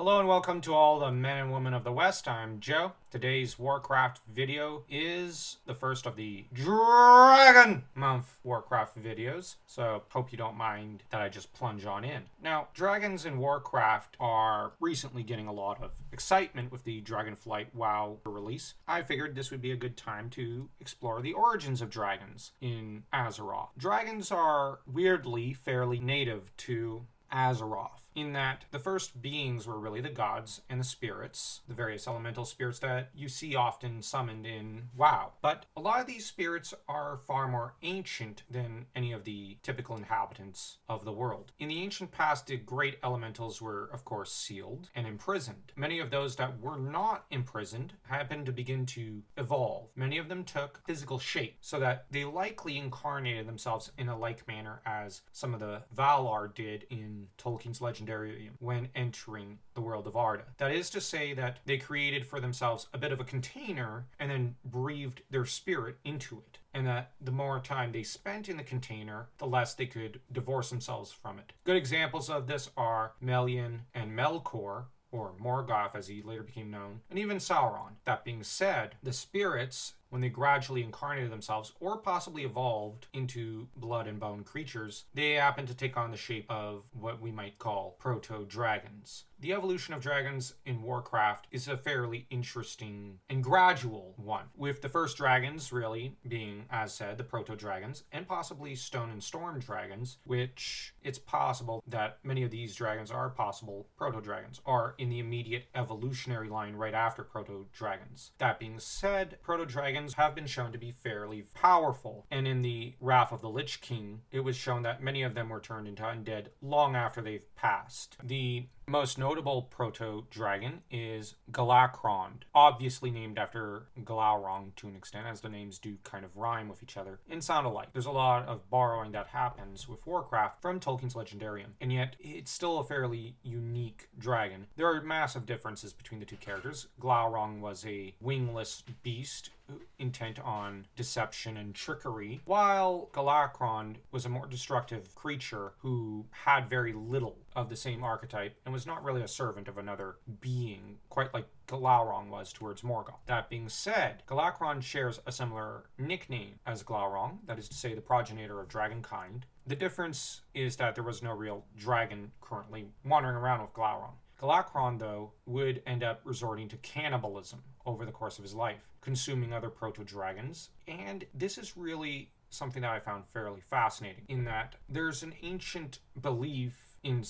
Hello and welcome to all the men and women of the West. I'm Joe. Today's Warcraft video is the first of the Dragon Month Warcraft videos, so hope you don't mind that I just plunge on in. Now, dragons in Warcraft are recently getting a lot of excitement with the Dragonflight WoW release. I figured this would be a good time to explore the origins of dragons in Azeroth. Dragons are weirdly fairly native to Azeroth, in that the first beings were really the gods and the spirits, the various elemental spirits that you see often summoned in WoW. But a lot of these spirits are far more ancient than any of the typical inhabitants of the world. In the ancient past, the great elementals were, of course, sealed and imprisoned. Many of those that were not imprisoned happened to begin to evolve. Many of them took physical shape, so that they likely incarnated themselves in a like manner as some of the Valar did in Tolkien's Legendarium when entering the world of Arda. That is to say that they created for themselves a bit of a container and then breathed their spirit into it. And that the more time they spent in the container, the less they could divorce themselves from it. Good examples of this are Melian and Melkor, or Morgoth as he later became known, and even Sauron. That being said, the spirits, when they gradually incarnated themselves or possibly evolved into blood and bone creatures, they happen to take on the shape of what we might call proto-dragons. The evolution of dragons in Warcraft is a fairly interesting and gradual one, with the first dragons really being, as said, the proto-dragons, and possibly stone and storm dragons, which it's possible that many of these dragons are possible proto-dragons, are in the immediate evolutionary line right after proto-dragons. That being said, proto-dragons have been shown to be fairly powerful, and in the Wrath of the Lich-king, it was shown that many of them were turned into undead long after they've passed. The most notable proto-dragon is Galakron, obviously named after Glaurung to an extent, as the names do kind of rhyme with each other and sound alike. There's a lot of borrowing that happens with Warcraft from Tolkien's Legendarium, and yet it's still a fairly unique dragon. There are massive differences between the two characters. Glaurung was a wingless beast intent on deception and trickery, while Galakron was a more destructive creature who had very little of the same archetype and was not really a servant of another being, quite like Glaurung was towards Morgoth. That being said, Galakron shares a similar nickname as Glaurung, that is to say the progenitor of dragonkind. The difference is that there was no real dragon currently wandering around with Glaurung. Galakron, though, would end up resorting to cannibalism over the course of his life, consuming other proto-dragons, and this is really something that I found fairly fascinating, in that there's an ancient belief in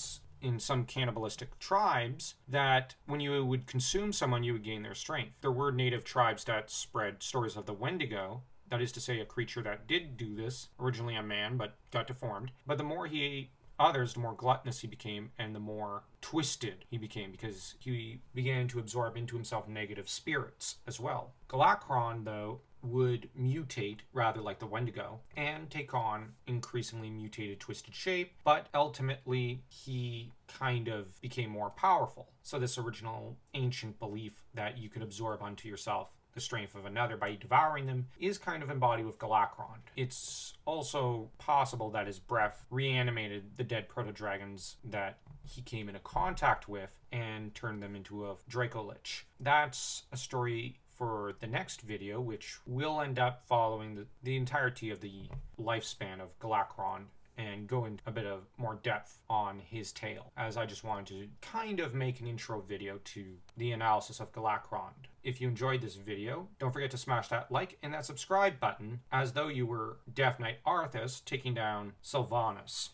some cannibalistic tribes that when you would consume someone, you would gain their strength. There were native tribes that spread stories of the Wendigo, that is to say a creature that did do this, originally a man but got deformed, but the more he ate others, the more gluttonous he became and the more twisted he became, because he began to absorb into himself negative spirits as well. Galakron, though, would mutate, rather like the Wendigo, and take on increasingly mutated, twisted shape, but ultimately he kind of became more powerful. So this original ancient belief that you could absorb onto yourself the strength of another by devouring them is kind of embodied with Galakron. It's also possible that his breath reanimated the dead proto-dragons that he came into contact with and turned them into a Dracolich. That's a story for the next video, which will end up following the entirety of the lifespan of Galakron and go into a bit of more depth on his tale, as I just wanted to kind of make an intro video to the analysis of Galakron. If you enjoyed this video, don't forget to smash that like and that subscribe button, as though you were Death Knight Arthas taking down Sylvanas.